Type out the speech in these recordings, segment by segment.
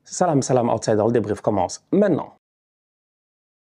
Salam, salam, outsider, le débrief commence maintenant.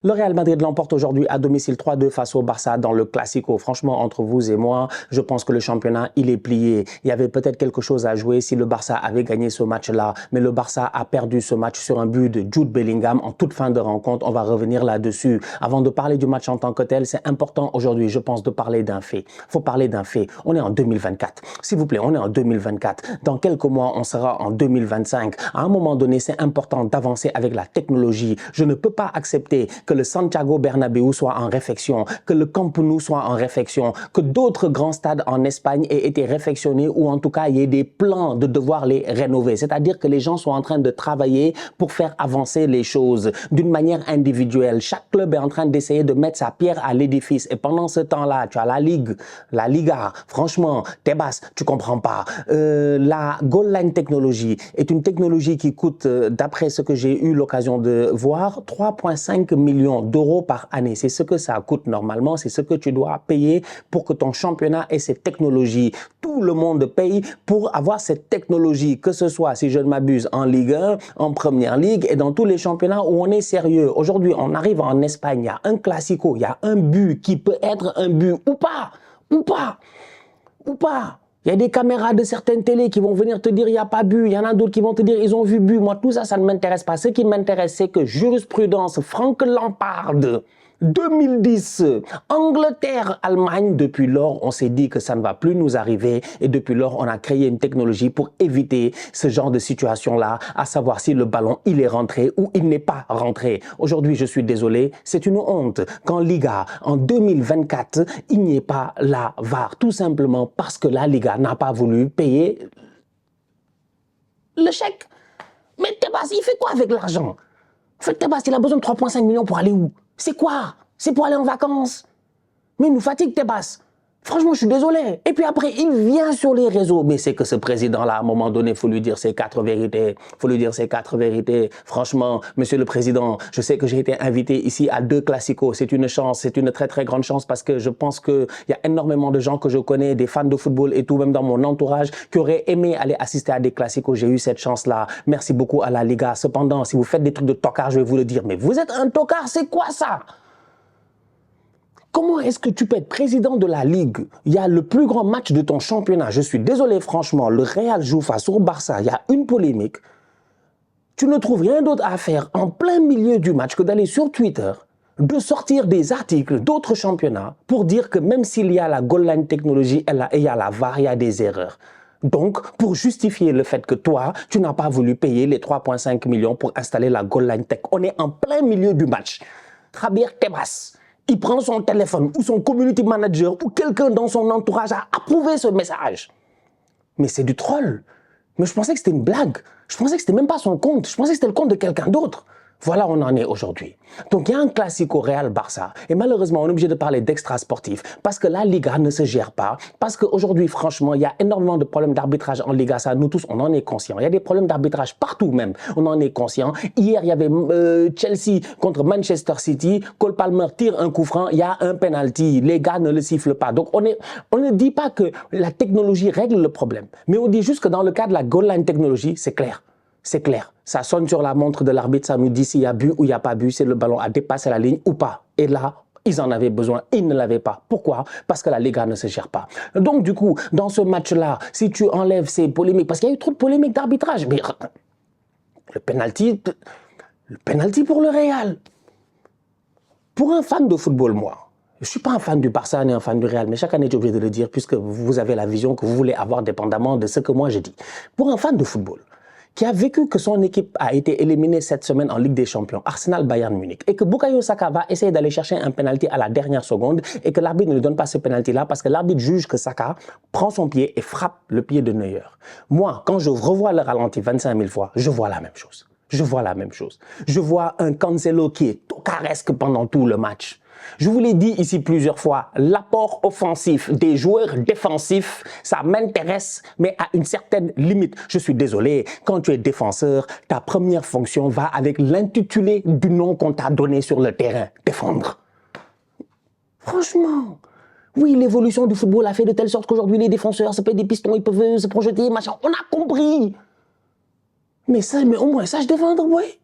Le Real Madrid l'emporte aujourd'hui à domicile 3-2 face au Barça dans le Classico. Franchement, entre vous et moi, je pense que le championnat, il est plié. Il y avait peut-être quelque chose à jouer si le Barça avait gagné ce match-là. Mais le Barça a perdu ce match sur un but de Jude Bellingham en toute fin de rencontre. On va revenir là-dessus. Avant de parler du match en tant que tel, c'est important aujourd'hui, je pense, de parler d'un fait. Il faut parler d'un fait. On est en 2024. S'il vous plaît, on est en 2024. Dans quelques mois, on sera en 2025. À un moment donné, c'est important d'avancer avec la technologie. Je ne peux pas accepter que le Santiago Bernabéu soit en réfection, que le Camp Nou soit en réfection, que d'autres grands stades en Espagne aient été réfectionnés ou en tout cas il y ait des plans de devoir les rénover. C'est-à-dire que les gens sont en train de travailler pour faire avancer les choses d'une manière individuelle. Chaque club est en train d'essayer de mettre sa pierre à l'édifice et pendant ce temps-là, tu as la Ligue, la Liga, franchement, Tebas, tu comprends pas. La goal line technologie est une technologie qui coûte, d'après ce que j'ai eu l'occasion de voir, 3,5 millions d'euros par année. C'est ce que ça coûte normalement, c'est ce que tu dois payer pour que ton championnat ait cette technologie. Tout le monde paye pour avoir cette technologie, que ce soit, si je ne m'abuse, en Ligue 1, en Première Ligue et dans tous les championnats où on est sérieux. Aujourd'hui, on arrive en Espagne, il y a un classico, il y a un but qui peut être un but ou pas, ou pas, ou pas. Il y a des caméras de certaines télés qui vont venir te dire il n'y a pas but. Il y en a d'autres qui vont te dire ils ont vu but. Moi, tout ça, ça ne m'intéresse pas. Ce qui m'intéresse, c'est que jurisprudence, Frank Lampard, 2010, Angleterre, Allemagne, depuis lors, on s'est dit que ça ne va plus nous arriver et depuis lors, on a créé une technologie pour éviter ce genre de situation-là, à savoir si le ballon, il est rentré ou il n'est pas rentré. Aujourd'hui, je suis désolé, c'est une honte qu'en Liga, en 2024, il n'y ait pas la VAR, tout simplement parce que la Liga n'a pas voulu payer le chèque. Mais Tebas, il fait quoi avec l'argent? En fait, Tebas, il a besoin de 3,5 millions pour aller où? C'est quoi? C'est pour aller en vacances. Mais il nous fatigue, Tebas. Franchement, je suis désolé. Et puis après, il vient sur les réseaux. Mais c'est que ce président-là, à un moment donné, il faut lui dire ses 4 vérités. Il faut lui dire ses 4 vérités. Franchement, monsieur le président, je sais que j'ai été invité ici à 2 classicos. C'est une chance, c'est une très très grande chance parce que je pense qu'il y a énormément de gens que je connais, des fans de football et tout, même dans mon entourage, qui auraient aimé aller assister à des classicos. J'ai eu cette chance-là. Merci beaucoup à la Liga. Cependant, si vous faites des trucs de tocard, je vais vous le dire. Mais vous êtes un tocard, c'est quoi ça? Comment est-ce que tu peux être président de la Ligue? Il y a le plus grand match de ton championnat. Je suis désolé, franchement, le Real joue face au Barça. Il y a une polémique. Tu ne trouves rien d'autre à faire en plein milieu du match que d'aller sur Twitter, de sortir des articles d'autres championnats pour dire que même s'il y a la goal line technologie et il y a la VAR, il y a des erreurs. Donc, pour justifier le fait que toi, tu n'as pas voulu payer les 3,5 millions pour installer la goal line tech. On est en plein milieu du match. Javier Tebas, il prend son téléphone ou son community manager ou quelqu'un dans son entourage a approuvé ce message. Mais c'est du troll. Mais je pensais que c'était une blague. Je pensais que c'était même pas son compte. Je pensais que c'était le compte de quelqu'un d'autre. Voilà où on en est aujourd'hui. Donc, il y a un classique au Real Barça. Et malheureusement, on est obligé de parler d'extra sportif parce que la Liga ne se gère pas. Parce qu'aujourd'hui, franchement, il y a énormément de problèmes d'arbitrage en Liga. Ça, nous tous, on en est conscients. Il y a des problèmes d'arbitrage partout même. On en est conscient. Hier, il y avait Chelsea contre Manchester City. Cole Palmer tire un coup franc. Il y a un penalty. Les gars ne le sifflent pas. Donc, on ne dit pas que la technologie règle le problème. Mais on dit juste que dans le cas de la goal line technologie, c'est clair. C'est clair. Ça sonne sur la montre de l'arbitre, ça nous dit s'il y a but ou il n'y a pas but, si le ballon a dépassé la ligne ou pas. Et là, ils en avaient besoin, ils ne l'avaient pas. Pourquoi? Parce que la Liga ne se gère pas. Donc du coup, dans ce match-là, si tu enlèves ces polémiques, parce qu'il y a eu trop de polémiques d'arbitrage, mais le penalty pour le Real. Pour un fan de football, moi, je ne suis pas un fan du Barça ni un fan du Real, mais chaque année, j'ai oublié de le dire, puisque vous avez la vision que vous voulez avoir dépendamment de ce que moi je dis. Pour un fan de football, qui a vécu que son équipe a été éliminée cette semaine en Ligue des Champions, Arsenal-Bayern Munich, et que Bukayo Saka va essayer d'aller chercher un penalty à la dernière seconde et que l'arbitre ne lui donne pas ce penalty-là parce que l'arbitre juge que Saka prend son pied et frappe le pied de Neuer. Moi, quand je revois le ralenti 25 000 fois, je vois la même chose. Je vois la même chose. Je vois un Cancelo qui est tocaresque pendant tout le match. Je vous l'ai dit ici plusieurs fois, l'apport offensif des joueurs défensifs, ça m'intéresse, mais à une certaine limite. Je suis désolé, quand tu es défenseur, ta première fonction va avec l'intitulé du nom qu'on t'a donné sur le terrain, défendre. Franchement, oui, l'évolution du football a fait de telle sorte qu'aujourd'hui, les défenseurs, ça peut être des pistons, ils peuvent se projeter, machin, on a compris. Mais au moins, sache défendre, ouais.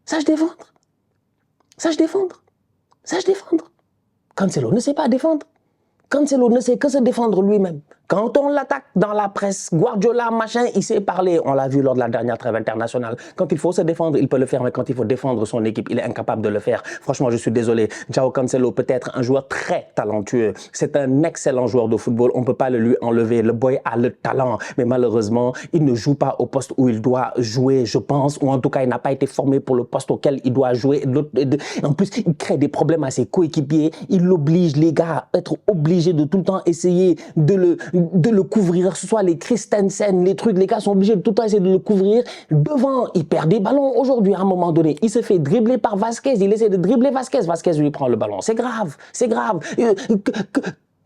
Sache défendre. Sache défendre. Sache défendre. Cancelo ne sait pas défendre. Cancelo ne sait que se défendre lui-même. Quand on l'attaque dans la presse, Guardiola, machin, il sait parler. On l'a vu lors de la dernière trêve internationale. Quand il faut se défendre, il peut le faire, mais quand il faut défendre son équipe, il est incapable de le faire. Franchement, je suis désolé. João Cancelo peut être un joueur très talentueux. C'est un excellent joueur de football. On ne peut pas le lui enlever. Le boy a le talent, mais malheureusement, il ne joue pas au poste où il doit jouer, je pense, ou en tout cas, il n'a pas été formé pour le poste auquel il doit jouer. En plus, il crée des problèmes à ses coéquipiers. Il oblige les gars à être obligés de tout le temps essayer de le couvrir, que ce soit les Christensen, les trucs, les gars sont obligés de tout le temps essayer de le couvrir. Devant, il perd des ballons. Aujourd'hui, à un moment donné, il se fait dribbler par Vasquez, il essaie de dribbler Vasquez, Vasquez lui prend le ballon. C'est grave, c'est grave.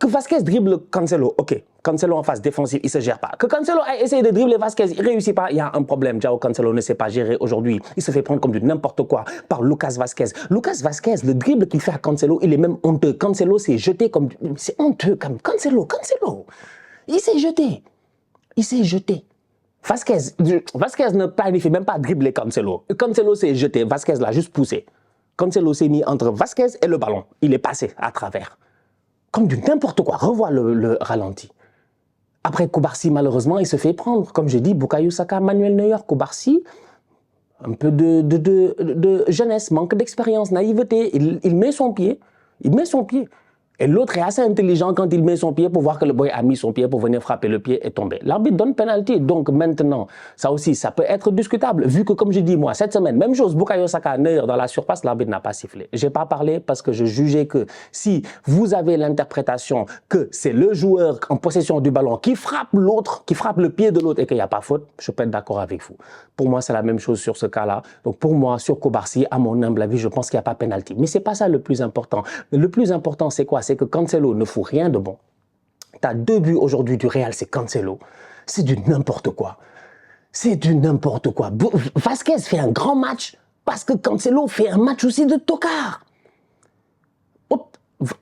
Que Vasquez dribble Cancelo, ok. Cancelo en phase défensive, il ne se gère pas. Que Cancelo ait essayé de dribbler Vasquez, il ne réussit pas, il y a un problème. João Cancelo ne sait pas gérer aujourd'hui. Il se fait prendre comme du n'importe quoi par Lucas Vasquez. Lucas Vasquez, le dribble qu'il fait à Cancelo, il est même honteux. Cancelo s'est jeté comme... C'est honteux comme Cancelo. Il s'est jeté. Il s'est jeté. Vasquez ne planifie même pas dribbler Cancelo. Cancelo s'est jeté, Vasquez l'a juste poussé. Cancelo s'est mis entre Vasquez et le ballon. Il est passé à travers. Comme du n'importe quoi. Revois le ralenti. Après Koubarsi, malheureusement, il se fait prendre. Comme je dis, Bukayo Saka, Manuel Neuer, Koubarsi, un peu de jeunesse, manque d'expérience, naïveté. Il met son pied. Il met son pied. Et l'autre est assez intelligent quand il met son pied pour voir que le boy a mis son pied pour venir frapper le pied et tomber. L'arbitre donne penalty. Donc maintenant, ça aussi, ça peut être discutable. Vu que, comme je dis, moi, cette semaine, même chose, Bukayo Saka, Neuer dans la surface, l'arbitre n'a pas sifflé. Je n'ai pas parlé parce que je jugeais que si vous avez l'interprétation que c'est le joueur en possession du ballon qui frappe l'autre, qui frappe le pied de l'autre et qu'il n'y a pas faute, je peux être d'accord avec vous. Pour moi, c'est la même chose sur ce cas-là. Donc pour moi, sur Koubarsi, à mon humble avis, je pense qu'il n'y a pas penalty. Mais ce n'est pas ça le plus important. Le plus important, c'est quoi? C'est que Cancelo ne fout rien de bon. Tu as 2 buts aujourd'hui du Real, c'est Cancelo. C'est du n'importe quoi. C'est du n'importe quoi. Vasquez fait un grand match parce que Cancelo fait un match aussi de tocard.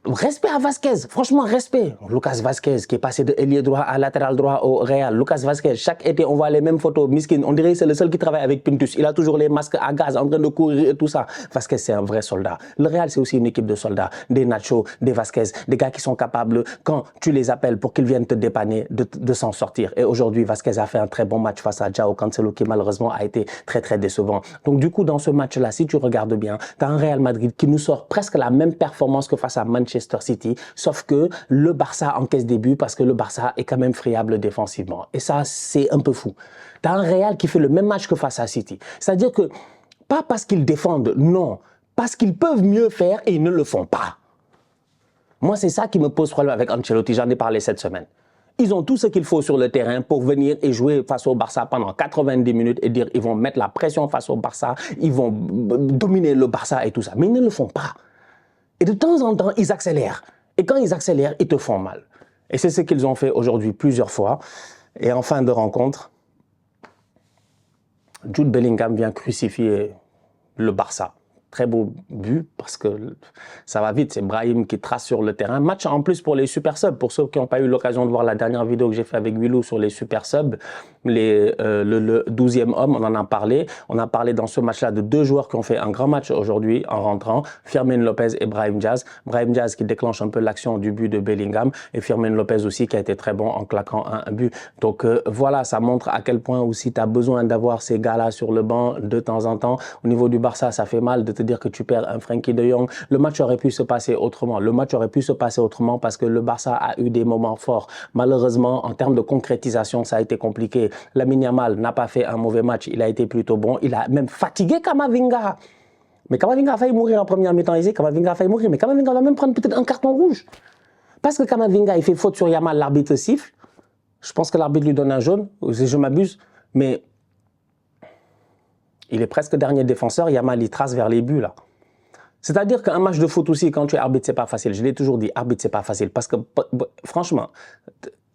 Respect à Vasquez, franchement respect. Lucas Vasquez qui est passé de ailier droit à latéral droit au Real. Lucas Vasquez, chaque été on voit les mêmes photos. Miskin, on dirait que c'est le seul qui travaille avec Pintus. Il a toujours les masques à gaz en train de courir et tout ça. Vasquez c'est un vrai soldat. Le Real c'est aussi une équipe de soldats. Des Nacho, des Vasquez, des gars qui sont capables quand tu les appelles pour qu'ils viennent te dépanner de s'en sortir. Et aujourd'hui Vasquez a fait un très bon match face à João Cancelo qui malheureusement a été très très décevant. Donc du coup dans ce match là, si tu regardes bien, tu as un Real Madrid qui nous sort presque la même performance que face à Manchester City, sauf que le Barça encaisse des buts parce que le Barça est quand même friable défensivement. Et ça, c'est un peu fou. Tu as un Real qui fait le même match que face à City. C'est-à-dire que, pas parce qu'ils défendent, non, parce qu'ils peuvent mieux faire et ils ne le font pas. Moi, c'est ça qui me pose problème avec Ancelotti, j'en ai parlé cette semaine. Ils ont tout ce qu'il faut sur le terrain pour venir et jouer face au Barça pendant 90 minutes et dire ils vont mettre la pression face au Barça, ils vont dominer le Barça et tout ça. Mais ils ne le font pas. Et de temps en temps, ils accélèrent. Et quand ils accélèrent, ils te font mal. Et c'est ce qu'ils ont fait aujourd'hui plusieurs fois. Et en fin de rencontre, Jude Bellingham vient crucifier le Barça. Très beau but parce que ça va vite, c'est Brahim qui trace sur le terrain. Match en plus pour les super subs, pour ceux qui n'ont pas eu l'occasion de voir la dernière vidéo que j'ai fait avec Willou sur les super subs, le 12e homme, on en a parlé. On a parlé dans ce match-là de 2 joueurs qui ont fait un grand match aujourd'hui en rentrant, Firmin Lopez et Brahim Diaz. Brahim Diaz qui déclenche un peu l'action du but de Bellingham et Firmin Lopez aussi qui a été très bon en claquant un but. Donc voilà, ça montre à quel point aussi tu as besoin d'avoir ces gars-là sur le banc de temps en temps. Au niveau du Barça, ça fait mal de te dire que tu perds un Frenkie de Jong. Le match aurait pu se passer autrement. Le match aurait pu se passer autrement parce que le Barça a eu des moments forts. Malheureusement, en termes de concrétisation, ça a été compliqué. Lamine Yamal n'a pas fait un mauvais match. Il a été plutôt bon. Il a même fatigué Camavinga. Mais Camavinga a failli mourir en première mi-temps ici. Camavinga a failli mourir. Mais Camavinga va même prendre peut-être un carton rouge. Parce que Camavinga, il fait faute sur Yamal, l'arbitre siffle. Je pense que l'arbitre lui donne un jaune. Je m'abuse. Mais il est presque dernier défenseur. Yamal, il trace vers les buts, là. C'est-à-dire qu'un match de foot aussi, quand tu es arbitre, c'est pas facile. Je l'ai toujours dit, arbitre, c'est pas facile. Parce que, franchement,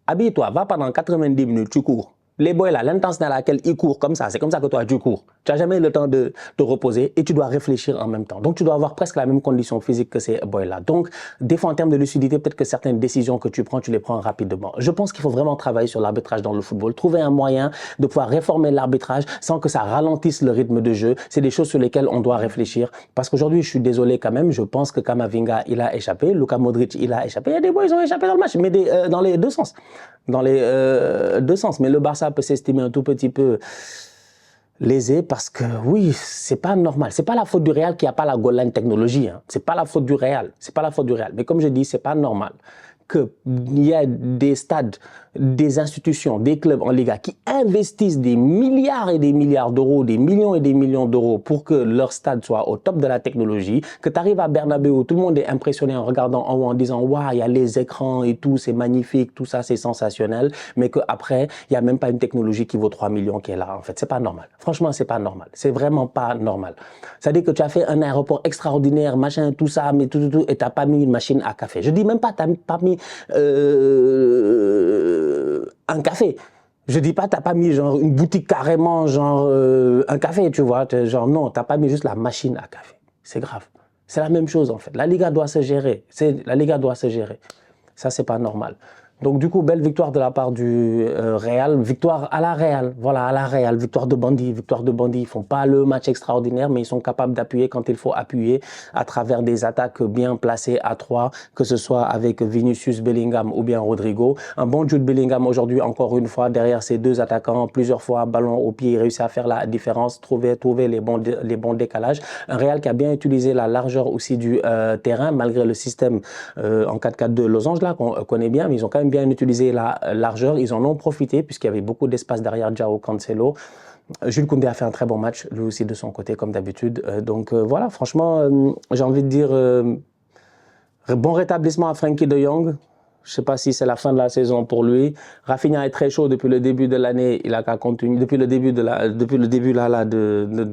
habille-toi, va pendant 90 minutes, tu cours. Les boys là, l'intensité à laquelle ils courent comme ça, c'est comme ça que toi tu cours. Tu n'as jamais le temps de te reposer et tu dois réfléchir en même temps. Donc tu dois avoir presque la même condition physique que ces boys là. Donc des fois en termes de lucidité, peut-être que certaines décisions que tu prends, tu les prends rapidement. Je pense qu'il faut vraiment travailler sur l'arbitrage dans le football, trouver un moyen de pouvoir réformer l'arbitrage sans que ça ralentisse le rythme de jeu. C'est des choses sur lesquelles on doit réfléchir parce qu'aujourd'hui, je suis désolé quand même, je pense que Camavinga, il a échappé, Luka Modric, il a échappé. Il y a des boys, ils ont échappé dans le match, mais dans les deux sens. Dans les deux sens. Mais le Barça peut s'estimer un tout petit peu lésé parce que oui, c'est pas normal. C'est pas la faute du Real qui a pas la goal line technologie. Hein. C'est pas la faute du Real. C'est pas la faute du Real. Mais comme je dis, c'est pas normal qu'il y a des stades, des institutions, des clubs en Liga qui investissent des milliards et des milliards d'euros, des millions et des millions d'euros pour que leur stade soit au top de la technologie, que tu arrives à Bernabeu, tout le monde est impressionné en regardant en haut en disant « Waouh, il y a les écrans et tout, c'est magnifique, tout ça, c'est sensationnel », mais qu'après, il n'y a même pas une technologie qui vaut 3 millions qui est là. En fait, c'est pas normal. Franchement, c'est pas normal. C'est vraiment pas normal. C'est-à-dire que tu as fait un aéroport extraordinaire, machin, tout ça, mais tout, et tu n'as pas mis une machine à café. Je dis même pas, tu n'as pas mis un café. Je dis pas, t'as pas mis genre une boutique carrément, genre un café, tu vois. Genre non, t'as pas mis juste la machine à café. C'est grave. C'est la même chose en fait. La Liga doit se gérer. La Liga doit se gérer. Ça, c'est pas normal. Donc du coup, belle victoire de la part du Real, victoire à la Real, voilà, à la Real, victoire de bandit, victoire de bandit. Ils font pas le match extraordinaire, mais ils sont capables d'appuyer quand il faut appuyer à travers des attaques bien placées à 3, que ce soit avec Vinicius, Bellingham ou bien Rodrigo. Un bon Jude Bellingham aujourd'hui, encore une fois, derrière ces deux attaquants, plusieurs fois, ballon au pied, il réussit à faire la différence, trouver les bons décalages. Un Real qui a bien utilisé la largeur aussi du terrain, malgré le système en 4-4-2 losange là, qu'on connaît bien, mais ils ont quand même bien utilisé la largeur, ils en ont profité puisqu'il y avait beaucoup d'espace derrière João Cancelo. Jules Koundé a fait un très bon match, lui aussi de son côté comme d'habitude. Donc voilà, franchement, j'ai envie de dire bon rétablissement à Frenkie de Jong. Je ne sais pas si c'est la fin de la saison pour lui. Rafinha est très chaud depuis le début de l'année. Il a qu'à continuer. Depuis le début de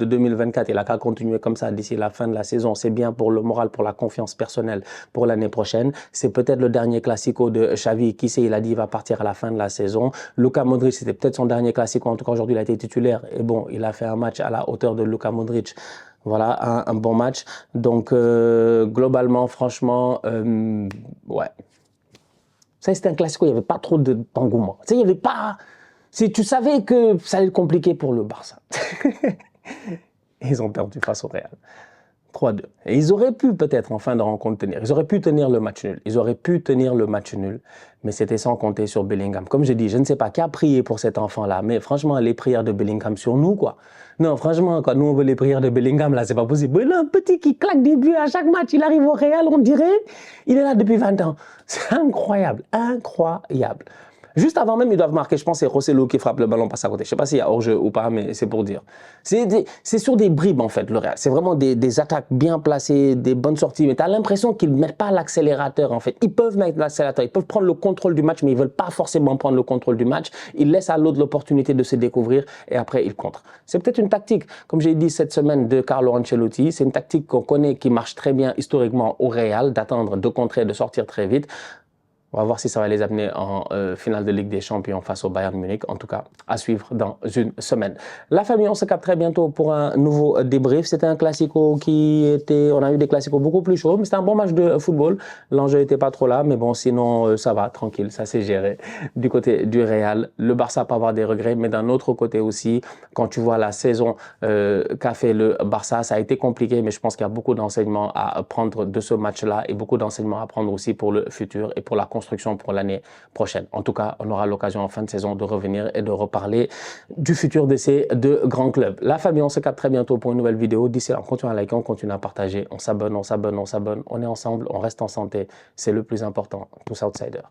2024, il a qu'à continuer comme ça d'ici la fin de la saison. C'est bien pour le moral, pour la confiance personnelle pour l'année prochaine. C'est peut-être le dernier classico de Xavi. Qui sait, il a dit qu'il va partir à la fin de la saison. Luka Modric, c'était peut-être son dernier classico. En tout cas, aujourd'hui, il a été titulaire. Et bon, il a fait un match à la hauteur de Luka Modric. Voilà, un bon match. Donc, globalement, franchement, ouais. Ça, c'était un classico, il n'y avait pas trop d'engouement. Tu sais, il n'y avait pas... Si tu savais que ça allait être compliqué pour le Barça. Ils ont perdu face au Real. 3-2. Et ils auraient pu peut-être en fin de rencontre tenir. Ils auraient pu tenir le match nul. Ils auraient pu tenir le match nul. Mais c'était sans compter sur Bellingham. Comme je dis, je ne sais pas qui a prié pour cet enfant-là. Mais franchement, les prières de Bellingham sur nous, quoi. Non, franchement, quand nous on veut les prières de Bellingham, là, c'est pas possible. Il a un petit qui claque des buts à chaque match. Il arrive au Real, on dirait. Il est là depuis 20 ans. C'est incroyable. Incroyable. Juste avant même, ils doivent marquer, je pense, c'est Rosselló qui frappe le ballon, passe à côté. Je ne sais pas s'il y a hors-jeu ou pas, mais c'est pour dire. C'est sur des bribes, en fait, le Real. C'est vraiment des attaques bien placées, des bonnes sorties. Mais tu as l'impression qu'ils ne mettent pas l'accélérateur, en fait. Ils peuvent mettre l'accélérateur, ils peuvent prendre le contrôle du match, mais ils ne veulent pas forcément prendre le contrôle du match. Ils laissent à l'autre l'opportunité de se découvrir et après, ils contrent. C'est peut-être une tactique, comme j'ai dit cette semaine, de Carlo Ancelotti. C'est une tactique qu'on connaît, qui marche très bien historiquement au Real, d'attendre, de contrer, de sortir très vite. On va voir si ça va les amener en finale de Ligue des Champions face au Bayern Munich. En tout cas, à suivre dans une semaine. La famille, on se capte très bientôt pour un nouveau débrief. C'était un classico qui était... On a eu des classicos beaucoup plus chauds, mais c'était un bon match de football. L'enjeu n'était pas trop là, mais bon, sinon, ça va, tranquille, ça s'est géré. Du côté du Real, le Barça peut avoir des regrets, mais d'un autre côté aussi, quand tu vois la saison qu'a fait le Barça, ça a été compliqué, mais je pense qu'il y a beaucoup d'enseignements à prendre de ce match-là et beaucoup d'enseignements à prendre aussi pour le futur et pour la construction pour l'année prochaine. En tout cas, on aura l'occasion en fin de saison de revenir et de reparler du futur de ces deux grands clubs. La famille, on se capte très bientôt pour une nouvelle vidéo. D'ici là, on continue à liker, on continue à partager, on s'abonne, on s'abonne, on s'abonne. On est ensemble, on reste en santé. C'est le plus important. Tous outsiders.